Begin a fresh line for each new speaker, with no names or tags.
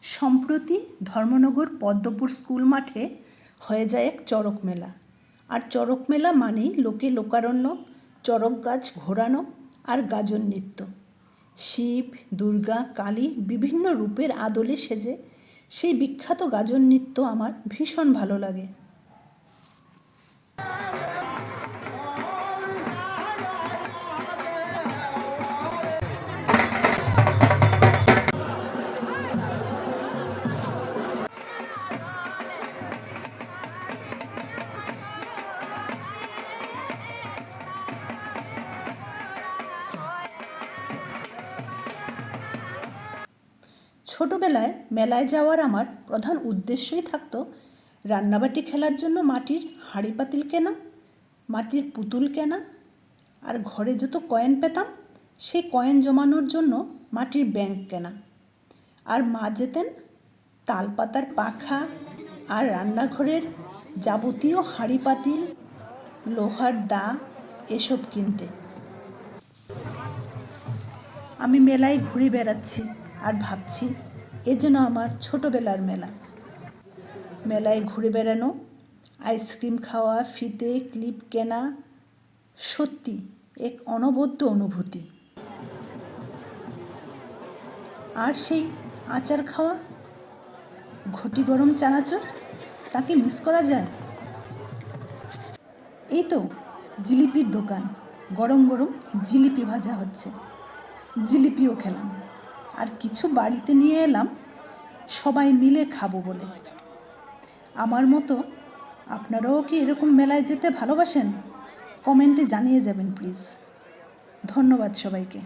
সম্প্রতি ধর্মনগর পদ্মপুর স্কুল মাঠে হয়ে যায় এক চড়ক মেলা। আর চড়ক মেলা মানেই লোকে লোকারণ্য, চড়ক গাছ ঘোরানো আর গাজন নৃত্য। শিব, দুর্গা, কালী বিভিন্ন রূপের আদলে সেজে সেই বিখ্যাত গাজন নৃত্য আমার ভীষণ ভালো লাগে। ছোটোবেলায় মেলায় যাওয়ার আমার প্রধান উদ্দেশ্যই থাকতো রান্নাবাটি খেলার জন্য মাটির হাঁড়ি পাতিল কেনা, মাটির পুতুল কেনা, আর ঘরে যত কয়েন পেতাম সেই কয়েন জমানোর জন্য মাটির ব্যাংক কেনা। আর মা যেতেন তালপাতার পাখা আর রান্নাঘরের যাবতীয় হাঁড়ি পাতিল, লোহার দা এসব কিনতে। আমি মেলায় ঘুরে বেড়াচ্ছি আর ভাবছি এ যেন আমার ছোটোবেলার মেলা। মেলায় ঘুরে বেড়ানো, আইসক্রিম খাওয়া, ফিতে ক্লিপ কেনা সত্যি এক অনবদ্য অনুভূতি। আর সেই আচার খাওয়া, ঘটি গরম চানাচুর, তাকে মিস করা যায়? এই তো জিলিপির দোকান, গরম গরম জিলিপি ভাজা হচ্ছে, জিলিপিও খেলাম। আর কিছু বাড়িতে নিয়ে এলাম সবাই মিলে খাবো বলে। আমার মতো আপনারাও কি এরকম মেলায় যেতে ভালোবাসেন? কমেন্টে জানিয়ে যাবেন প্লিজ। ধন্যবাদ সবাইকে।